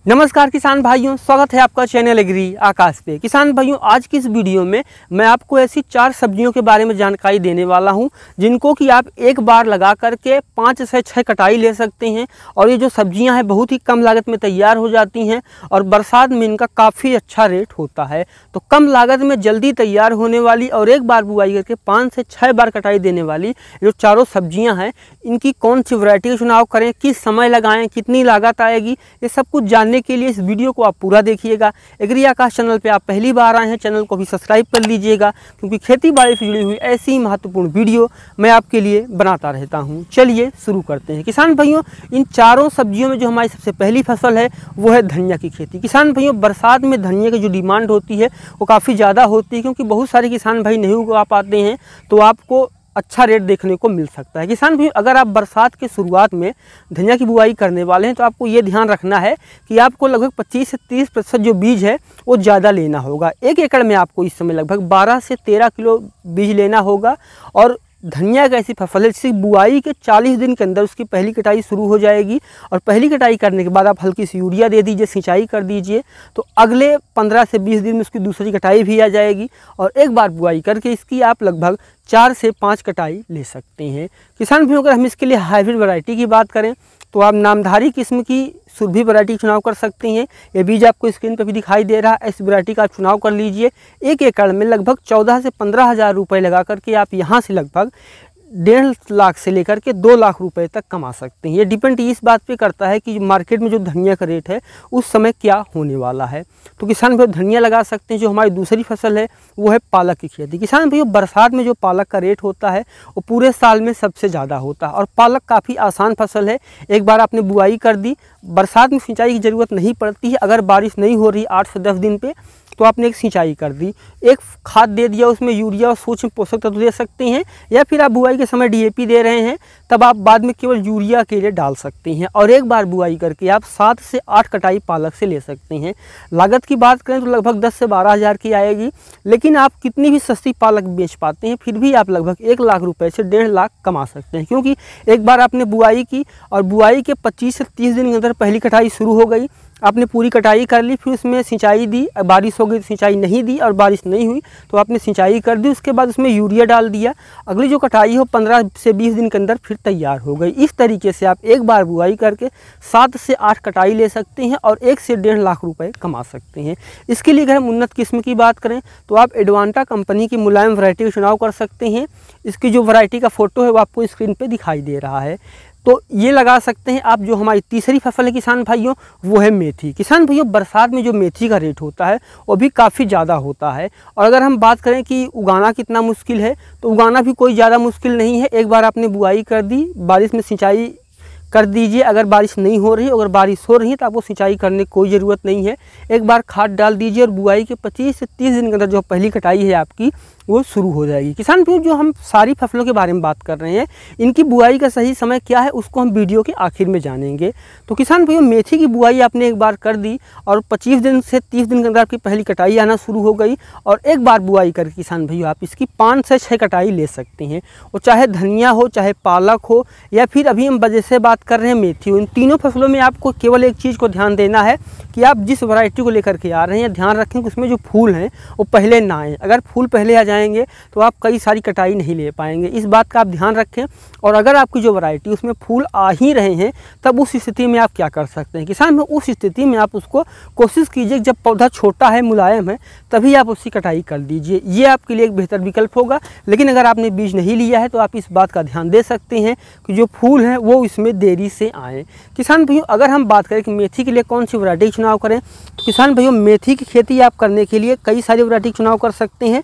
नमस्कार किसान भाइयों, स्वागत है आपका चैनल एग्री आकाश पे। किसान भाइयों, आज की इस वीडियो में मैं आपको ऐसी 4 सब्जियों के बारे में जानकारी देने वाला हूं जिनको कि आप एक बार लगा करके 5 से 6 कटाई ले सकते हैं। और ये जो सब्जियां हैं बहुत ही कम लागत में तैयार हो जाती हैं और बरसात में इनका काफ़ी अच्छा रेट होता है। तो कम लागत में जल्दी तैयार होने वाली और एक बार बुआई करके 5 से 6 बार कटाई देने वाली जो चारों सब्जियाँ हैं, इनकी कौन सी वैरायटी का चुनाव करें, किस समय लगाएँ, कितनी लागत आएगी, ये सब कुछ जानने के लिए इस वीडियो को आप पूरा देखिएगा। एग्री आकाश चैनल पे आप पहली बार आए हैं, चैनल को भी सब्सक्राइब कर लीजिएगा, क्योंकि खेती बाड़ी से जुड़ी हुई ऐसी ही महत्वपूर्ण वीडियो मैं आपके लिए बनाता रहता हूं। चलिए शुरू करते हैं। किसान भाइयों, इन चारों सब्जियों में जो हमारी सबसे पहली फसल है वो है धनिया की खेती। किसान भाइयों, बरसात में धनिया की जो डिमांड होती है वो काफ़ी ज़्यादा होती है, क्योंकि बहुत सारे किसान भाई नहीं उगा पाते हैं, तो आपको अच्छा रेट देखने को मिल सकता है। किसान भी अगर आप बरसात के शुरुआत में धनिया की बुआई करने वाले हैं तो आपको ये ध्यान रखना है कि आपको लगभग 25 से 30% जो बीज है वो ज़्यादा लेना होगा। 1 एकड़ में आपको इस समय लगभग 12 से 13 किलो बीज लेना होगा। और धनिया एक ऐसी फसल है जिसकी बुआई के 40 दिन के अंदर उसकी पहली कटाई शुरू हो जाएगी। और पहली कटाई करने के बाद आप हल्की सी यूरिया दे दीजिए, सिंचाई कर दीजिए, तो अगले 15 से 20 दिन में उसकी दूसरी कटाई भी आ जाएगी। और एक बार बुआई करके इसकी आप लगभग 4 से 5 कटाई ले सकते हैं। किसान भाइयों, अगर हम इसके लिए हाइब्रिड वैरायटी की बात करें तो आप नामधारी किस्म की सुरभि वैरायटी चुनाव कर सकते हैं। ये बीज आपको स्क्रीन पर भी दिखाई दे रहा है। इस वैरायटी का आप चुनाव कर लीजिए। 1 एकड़ में लगभग 14 से 15 हज़ार रुपये लगा करके आप यहाँ से लगभग 1.5 लाख से लेकर के 2 लाख रुपए तक कमा सकते हैं। ये डिपेंड इस बात पे करता है कि मार्केट में जो धनिया का रेट है उस समय क्या होने वाला है। तो किसान भाई धनिया लगा सकते हैं। जो हमारी दूसरी फसल है वो है पालक की खेती। किसान भाइयों, बरसात में जो पालक का रेट होता है वो पूरे साल में सबसे ज़्यादा होता है। और पालक काफ़ी आसान फसल है। एक बार आपने बुआई कर दी, बरसात में सिंचाई की ज़रूरत नहीं पड़ती है। अगर बारिश नहीं हो रही 8 से 10 दिन पे तो आपने एक सिंचाई कर दी, एक खाद दे दिया, उसमें यूरिया और सूक्ष्म पोषक तत्व दे सकते हैं। या फिर आप बुआई के समय डीएपी दे रहे हैं तब आप बाद में केवल यूरिया के लिए डाल सकते हैं। और एक बार बुआई करके आप 7 से 8 कटाई पालक से ले सकते हैं। लागत की बात करें तो लगभग 10 से 12 हज़ार की आएगी। लेकिन आप कितनी भी सस्ती पालक बेच पाते हैं फिर भी आप लगभग 1 लाख रुपए से 1.5 लाख कमा सकते हैं, क्योंकि एक बार आपने बुआई की और बुआई के 25 से 30 दिन के अंदर पहली कटाई शुरू हो गई। आपने पूरी कटाई कर ली, फिर उसमें सिंचाई दी, बारिश हो गई तो सिंचाई नहीं दी, और बारिश नहीं हुई तो आपने सिंचाई कर दी, उसके बाद उसमें यूरिया डाल दिया। अगली जो कटाई हो 15 से 20 दिन के अंदर फिर तैयार हो गई। इस तरीके से आप एक बार बुआई करके 7 से 8 कटाई ले सकते हैं और 1 से 1.5 लाख रुपए कमा सकते हैं। इसके लिए अगर हम उन्नत किस्म की बात करें तो आप एडवांटा कंपनी की मुलायम वैरायटी का चुनाव कर सकते हैं। इसकी जो वैरायटी का फ़ोटो है वो आपको स्क्रीन पर दिखाई दे रहा है, तो ये लगा सकते हैं आप। जो हमारी तीसरी फसल है किसान भाइयों वो है मेथी। किसान भाइयों, बरसात में जो मेथी का रेट होता है वो भी काफ़ी ज़्यादा होता है। और अगर हम बात करें कि उगाना कितना मुश्किल है तो उगाना भी कोई ज़्यादा मुश्किल नहीं है। एक बार आपने बुआई कर दी, बारिश में सिंचाई कर दीजिए। अगर बारिश नहीं हो रही, अगर बारिश हो रही है तो आपको सिंचाई करने की कोई ज़रूरत नहीं है। एक बार खाद डाल दीजिए और बुआई के 25 से 30 दिन के अंदर जो पहली कटाई है आपकी वो शुरू हो जाएगी। किसान भाइयों, जो हम सारी फसलों के बारे में बात कर रहे हैं, इनकी बुआई का सही समय क्या है उसको हम वीडियो के आखिर में जानेंगे। तो किसान भाइयों, मेथी की बुआई आपने एक बार कर दी और 25 दिन से 30 दिन के अंदर आपकी पहली कटाई आना शुरू हो गई। और एक बार बुआई करके किसान भाइयों आप इसकी 5 से 6 कटाई ले सकते हैं। वो चाहे धनिया हो, चाहे पालक हो, या फिर अभी हम वजह से बात कर रहे हैं मेथी हो। इन तीनों फसलों में आपको केवल एक चीज़ को ध्यान देना है कि आप जिस वैरायटी को लेकर के आ रहे हैं ध्यान रखें कि उसमें जो फूल हैं वो पहले ना आए। अगर फूल पहले आ जाएंगे तो आप कई सारी कटाई नहीं ले पाएंगे, इस बात का आप ध्यान रखें। और अगर आपकी जो वैरायटी उसमें फूल आ ही रहे हैं तब उस स्थिति में आप क्या कर सकते हैं किसान में, उस स्थिति में आप उसको कोशिश कीजिए जब पौधा छोटा है, मुलायम है, तभी आप उसकी कटाई कर दीजिए। ये आपके लिए एक बेहतर विकल्प होगा। लेकिन अगर आपने बीज नहीं लिया है तो आप इस बात का ध्यान दे सकते हैं कि जो फूल हैं वो इसमें देरी से आएँ। किसान भाइयों, अगर हम बात करें कि मेथी के लिए कौन सी वैरायटी चुनाव करें तो किसान भाइयों, मेथी की खेती आप करने के लिए कई सारी वैरायटी चुनाव कर सकते हैं।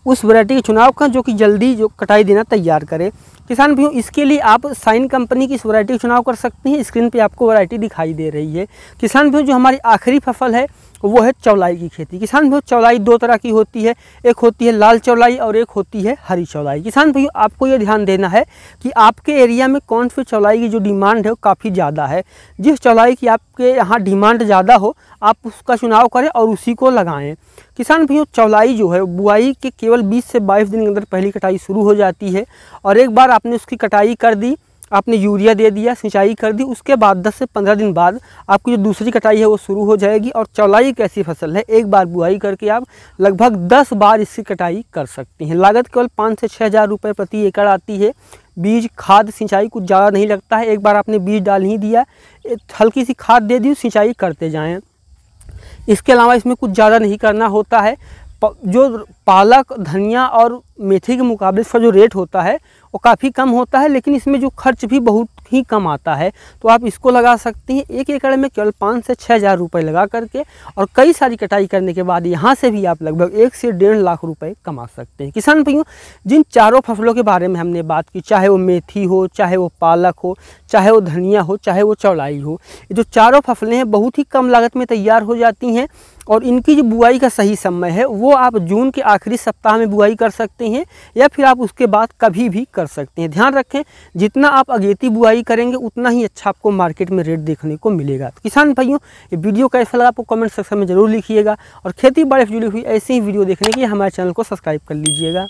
उस वैरायटी के चुनाव का जो कि जल्दी जो कटाई देना तैयार करे। किसान भाइयों, इसके लिए आप साइन कंपनी की इस वैरायटी का चुनाव कर सकते हैं। स्क्रीन पे आपको वैरायटी दिखाई दे रही है। किसान भाइयों, जो हमारी आखिरी फसल है वो है चौलाई की खेती। किसान भाइयों, चौलाई 2 तरह की होती है, एक होती है लाल चौलाई और एक होती है हरी चौलाई। किसान भाइयों, आपको ये ध्यान देना है कि आपके एरिया में कौन सी चौलाई की जो डिमांड है वो काफ़ी ज़्यादा है। जिस चौलाई की आपके यहाँ डिमांड ज़्यादा हो आप उसका चुनाव करें और उसी को लगाएं। किसान भाइयों, चौलाई जो है बुआई के केवल 20 से 22 दिन के अंदर पहली कटाई शुरू हो जाती है। और एक बार आपने उसकी कटाई कर दी, आपने यूरिया दे दिया, सिंचाई कर दी, उसके बाद 10 से 15 दिन बाद आपकी जो दूसरी कटाई है वो शुरू हो जाएगी। और चौलाई एक ऐसी फसल है, एक बार बुआई करके आप लगभग 10 बार इसकी कटाई कर सकती हैं। लागत केवल 5 से 6 हज़ार रुपये प्रति एकड़ आती है। बीज, खाद, सिंचाई कुछ ज़्यादा नहीं लगता है। एक बार आपने बीज डाल ही दिया, हल्की सी खाद दे दी, सिंचाई करते जाएँ। इसके अलावा इसमें कुछ ज़्यादा नहीं करना होता है। जो पालक, धनिया और मेथी के मुकाबले इसका जो रेट होता है वो काफ़ी कम होता है, लेकिन इसमें जो खर्च भी बहुत ही कम आता है। तो आप इसको लगा सकती हैं। 1 एकड़ में केवल 5 से 6 हज़ार रुपये लगा करके और कई सारी कटाई करने के बाद यहाँ से भी आप लगभग 1 से 1.5 लाख रुपए कमा सकते हैं। किसान भाइयों, जिन चारों फसलों के बारे में हमने बात की, चाहे वो मेथी हो, चाहे वो पालक हो, चाहे वो धनिया हो, चाहे वो चौलाई हो, ये जो चारों फसलें हैं बहुत ही कम लागत में तैयार हो जाती हैं। और इनकी जो बुआई का सही समय है वो आप जून के आखिरी सप्ताह में बुआई कर सकते हैं या फिर आप उसके बाद कभी भी कर सकते हैं। ध्यान रखें, जितना आप अगेती बुआई करेंगे उतना ही अच्छा आपको मार्केट में रेट देखने को मिलेगा। तो किसान भाइयों, ये वीडियो कैसा लगा आपको कमेंट सेक्शन में ज़रूर लिखिएगा और खेती बाड़ी से जुड़ी हुई ऐसी ही वीडियो देखने के लिए हमारे चैनल को सब्सक्राइब कर लीजिएगा।